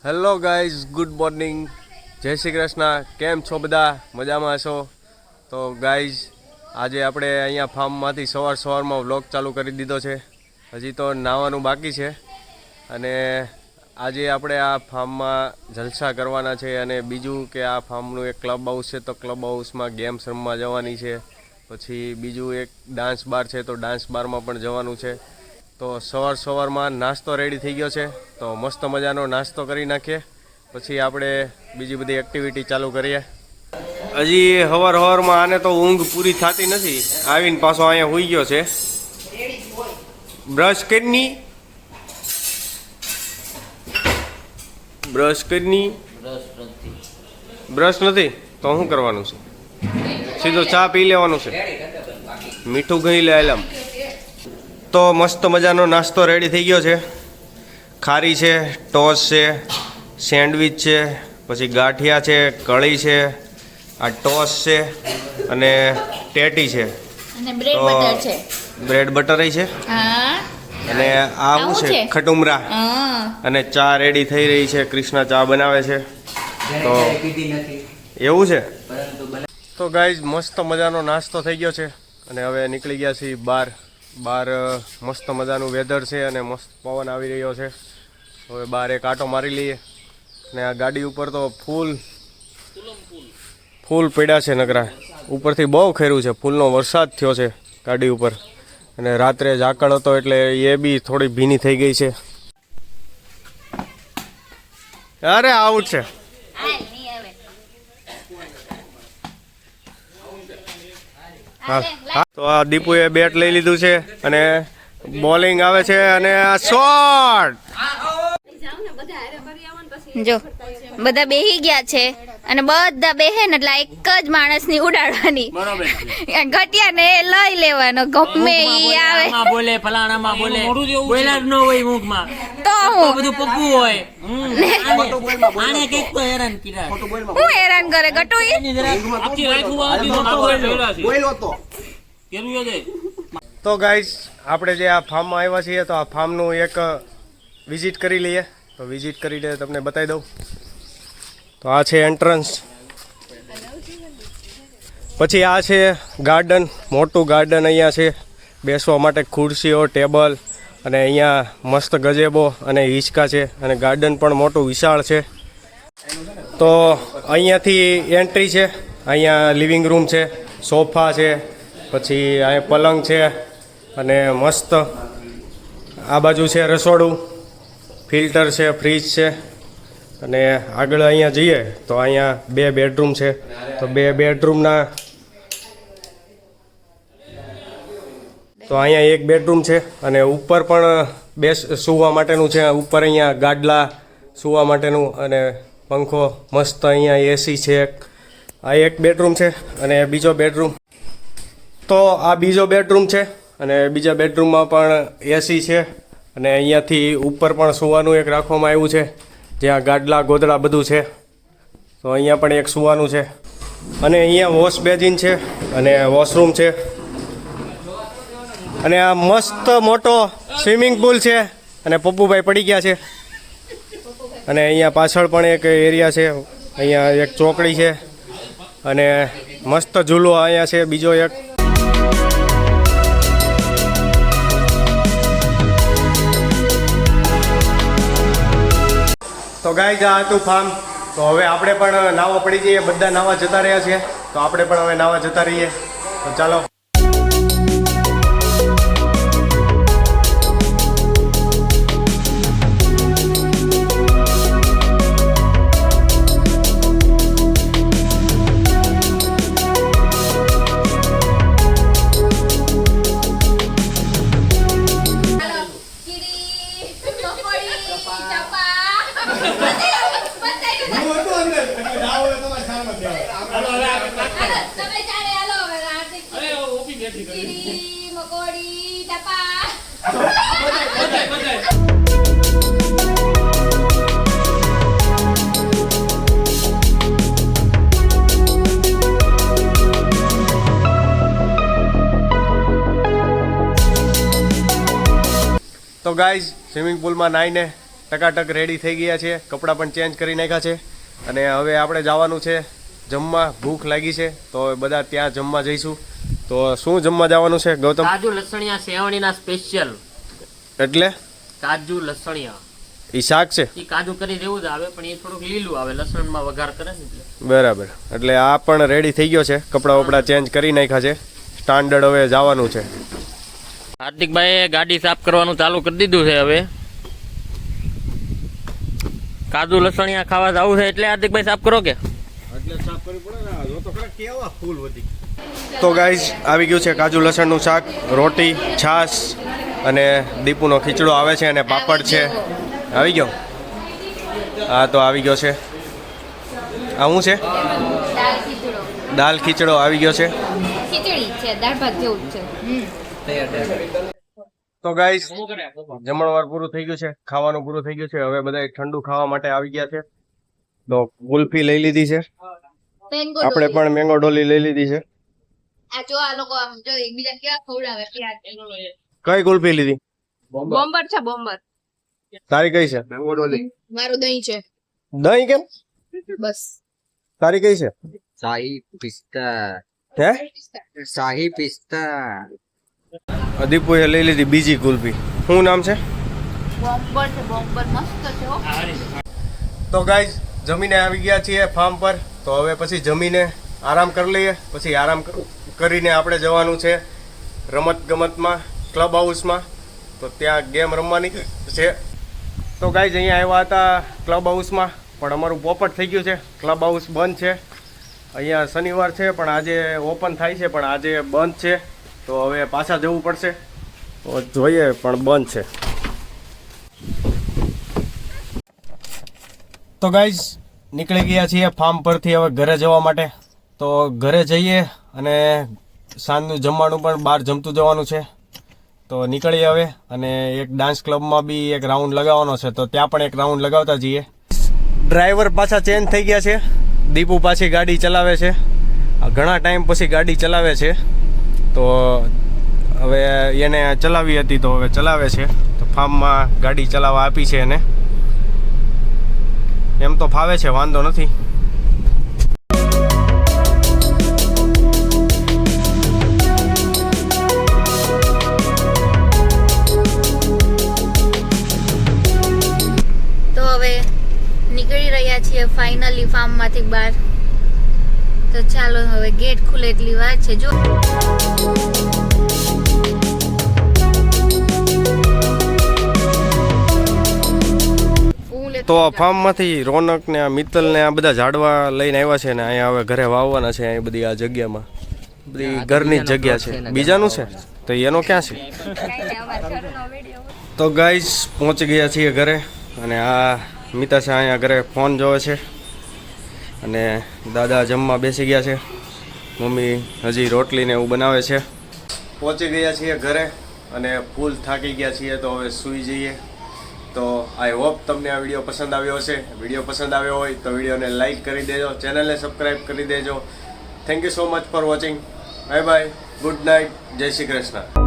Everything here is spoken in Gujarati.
હેલો ગાઈઝ, ગુડ મોર્નિંગ, જય શ્રી કૃષ્ણ. કેમ છો બધા? મજામાં હશો? તો ગાઈઝ, આજે આપણે અહીંયા ફાર્મમાંથી સવારમાં વ્લોગ ચાલુ કરી દીધો છે. હજી તો નાહવાનું બાકી છે અને આજે આપણે આ ફાર્મમાં જલસા કરવાના છે. અને બીજું કે આ ફાર્મનું એક ક્લબ હાઉસ છે, તો ક્લબ હાઉસમાં ગેમ્સ રમવા જવાની છે. પછી બીજું એક ડાન્સ બાર છે, તો ડાન્સ બારમાં પણ જવાનું છે. તો સવારમાં નાસ્તો રેડી થઈ ગયો છે, તો મસ્ત મજાનો નાસ્તો કરી નાખીએ, પછી આપણે બીજી બધી એક્ટિવિટી ચાલુ કરીએ. હજી સવારમાં આને તો ઊંઘ પૂરી થતી નથી, આવીને પાછો અહીંયા સૂઈ ગયો છે. બ્રશ નથી તો શું કરવાનું છે? સીધો ચા પી લેવાનું છે, મીઠું ગઈ લે આલમ. તો મસ્ત મજાનો નાસ્તો રેડી થઈ ગયો છે. ખારી છે, ટોસ છે, સેન્ડવિચ છે, પછી ગાંઠિયા છે, કળી છે, આ ટોસ છે અને ટેટી છે અને બ્રેડ બટર છે. બ્રેડ બટર છે. હા. અને આ શું છે? ખટુમરા. અને ચા રેડી થઈ રહી છે. કૃષ્ણા ચા બનાવે છે. તો એવું છે. તો ગાઈઝ, મસ્ત મજાનો નાસ્તો થઈ ગયો છે અને હવે નીકળી ગયા છીએ બહાર મસ્ત મજાનું વેધર છે અને મસ્ત પવન આવી રહ્યો છે. હવે બહાર એક આંટો મારી લઈએ. ને આ ગાડી ઉપર તો ફૂલ પડ્યા છે નકરા. ઉપરથી બહુ ખેરું છે, ફૂલનો વરસાદ થયો છે ગાડી ઉપર. અને રાત્રે ઝાકળ હતો એટલે એ બી થોડી ભીની થઈ ગઈ છે. અરે આઉટ છે. હા, તો આ દીપુએ બેટ લઈ લીધું છે અને બોલિંગ આવે છે અને આ શોટ. જો બધા બેહી ગયા છે અને બધા બેહે ને એટલે એક જ માણસની ઉડાડવાની. ઘટિયા ને લઈ લેવાનો, ગમે ઈ આવે. બોલે ફલાણામાં બોલે બોલા જ ન હોય મુખમાં, તો હું બધું પક્કું હોય. આને કઈક તો હેરાન કર્યા. હું હેરાન કરે ગટુ ઈ. આખી રાત ઉવાડી મોટો બોલ્યો હતો. કેવું છે? તો ગાઈઝ, આપણે જે આ ફાર્મમાં આવ્યા છીએ, તો આ ફાર્મનું એક વિઝિટ કરી લઈએ. તો વિઝિટ કરીને તમને બતાવી દઉં. તો આ છે એન્ટ્રન્સ. પછી આ છે ગાર્ડન, મોટું ગાર્ડન અહીંયા છે. બેસવા માટે ખુરશીઓ, ટેબલ અને અહીંયા મસ્ત ગજેબો અને હિંચકા છે. અને ગાર્ડન પણ મોટું વિશાળ છે. તો અહીંયાથી એન્ટ્રી છે. અહીંયા લિવિંગ રૂમ છે, સોફા છે, પછી અહીંયા પલંગ છે અને મસ્ત આ બાજુ છે રસોડું, ફિલ્ટર છે, ફ્રીજ છે. અને આગળ અહીંયા જઈએ તો અહીંયા 2 બેડરૂમ છે. તો 2 બેડરૂમના તો અહીંયા 1 બેડરૂમ છે અને ઉપર પણ સૂવા માટેનું છે. ઉપર અહીંયા ગાડલા સૂવા માટેનું અને પંખો મસ્ત. અહીંયા એસી છે. આ 1 બેડરૂમ છે અને બીજો બેડરૂમ. તો આ બીજો બેડરૂમ છે અને બીજા બેડરૂમમાં પણ એસી છે. અને અહીંયાથી ઉપર પણ સૂવાનું એક રાખવામાં આવ્યું છે, જ્યાં ગાડલા ગોદડા બધું છે. તો અહીંયા પણ એક સૂવાનું છે. અને અહીંયા વોશ બેસિન છે અને વોશરૂમ છે. અને આ મસ્ત મોટો સ્વિમિંગ પુલ છે. અને પપ્પુભાઈ પડી ગયા છે. અને અહીંયા પાછળ પણ એક એરિયા છે. અહીંયા એક ચોકડી છે અને મસ્ત ઝૂલો અહીંયા છે બીજો એક. તો ગાઈઝ, આ હતું ફાર્મ. તો હવે આપણે પણ નાવા પડી જઈએ. બધા નાવા જતા રહ્યા છે, તો આપણે પણ હવે નાવા જતા રહીએ. તો ચાલો. તો ગાઈઝ, સ્વિમિંગ પુલમાં નાહીને ટકાટક રેડી થઈ ગયા છે, કપડાં પણ ચેન્જ કરી નાખ્યા છે અને હવે આપણે જવાનું છે જમવા. ભૂખ લાગી છે તો બધા ત્યાં જમવા જઈશું. તો શું જમવા જવાનું છે ગૌતમ? કાજુ લસણિયા સેવણીના સ્પેશિયલ. એટલે કાજુ લસણિયા એ શાક છે? એ કાજુ કરી જેવું જ આવે પણ એ થોડુંક લીલું આવે, લસણમાં વઘાર કરે ને એટલે. બરાબર. એટલે આ પણ રેડી થઈ ગયો છે, કપડાં વપડા ચેન્જ કરી નાખ્યા છે, સ્ટાન્ડર્ડ હવે જવાનું છે. હાર્દિકભાઈ ગાડી સાફ કરવાનું ચાલુ કરી દીધું છે. હવે કાજુ લસણિયા ખાવા જવું છે એટલે હાર્દિકભાઈ સાફ કરો કે તો ગાઈઝ આવી ગયું છે કાજુ લસણનું શાક, રોટી, છાશ અને દીપુનો ખીચડો આવે છે અને પાપડ છે. આવી ગયો? હા તો આવી ગયો છે. આ શું છે? દાલ ખીચડો આવી ગયો છે. ખીચડી છે, દાળ ભાત જેવું છે. તો ગાઈઝ જમણવાર પૂરું થઈ ગયું છે, ખાવાનું પૂરું થઈ ગયું છે. હવે બધા ઠંડુ ખાવા માટે આવી ગયા છે. તો ગુલ્ફી લઈ લીધી છે, આપણે પણ મેંગો ડોલી લઈ લીધી છે. આ જો આ લોકો આમ જો એકબીજા કેવા ખવડાવે ત્યાં. કઈ ગુલ્ફી લીધી? બોમ્બર છે, બોમ્બર. તારી કઈ છે? મેંગો ડોલી. મારું દહીં છે. દહીં કેમ? બસ. તારી કઈ છે? શાહી પિસ્તા. હે? શાહી પિસ્તા. દીપુએ લઈ લીધી બીજી ગુલ્ફી. શું નામ છે? બોમ્બર છે, બોમ્બર મસ્ત છે હો. તો ગાઈઝ જમીને આવી ગયા છીએ ફાર્મ પર. તો હવે પછી જમીને આરામ કરી લઈએ. પછી આરામ કરીને આપણે જવાનું છે રમત ગમતમાં, ક્લબ હાઉસમાં. તો ત્યાં ગેમ રમવાની છે. તો ગાઈઝ અહીંયા આવ્યા હતા ક્લબ હાઉસમાં, પણ અમારું પોપટ થઈ ગયું છે. ક્લબ હાઉસ બંધ છે. અહીંયા શનિવાર છે પણ આજે ઓપન થાય છે, પણ આજે બંધ છે. તો હવે પાછા જવું પડશે. તો જોઈએ પણ બંધ છે. તો ગાઈઝ નીકળી ગયા છીએ ફાર્મ પરથી હવે ઘરે જવા માટે. તો ઘરે જઈએ અને સાંજનું જમવાનું પણ બહાર જમતું જવાનું છે. તો નીકળીએ હવે અને એક ડાન્સ ક્લબમાં બી એક રાઉન્ડ લગાવવાનો છે, તો ત્યાં પણ એક રાઉન્ડ લગાવતા જઈએ. ડ્રાઈવર પાછા ચેન્જ થઈ ગયા છે. દીપુ પાછી ગાડી ચલાવે છે, ઘણા ટાઈમ પછી ગાડી ચલાવે છે. તો હવે એને ચલાવી હતી તો હવે ચલાવે છે. તો ફાર્મમાં ગાડી ચલાવવા આપી છે એને. એમ તો ફાવે છે, વાંધો નથી. તો હવે નીકળી રહ્યા છીએ ફાઇનલી ફાર્મમાંથી બહાર. તો ચાલો હવે ગેટ ખુલે એટલી વાર છે. જો તો ફાર્મમાંથી રોનક ને આ મિત્તલ ને આ બધા ઝાડવા લઈને આવ્યા છે ને અહીંયા હવે ઘરે વાવવાના છે. અહીં બધી આ જગ્યામાં બધી ઘરની જ જગ્યા છે. બીજાનું છે તો એનો ક્યાં છે? તો ગાઈઝ પહોંચી ગયા છીએ ઘરે અને આ મિતા છે અહીંયા ઘરે ફોન જોવે છે અને દાદા જમવા બેસી ગયા છે. મમ્મી હજી રોટલી ને એવું બનાવે છે. પહોંચી ગયા છીએ ઘરે અને ફૂલ થાકી ગયા છીએ. તો હવે સૂઈ જઈએ. તો આઈ હોપ તમને આ વિડીયો પસંદ આવ્યો હશે. વિડીયો પસંદ આવ્યો હોય તો વિડીયોને લાઈક કરી દેજો, ચેનલને સબસ્ક્રાઈબ કરી દેજો. Thank you so much for watching. Bye bye, good night, જય શ્રી કૃષ્ણ.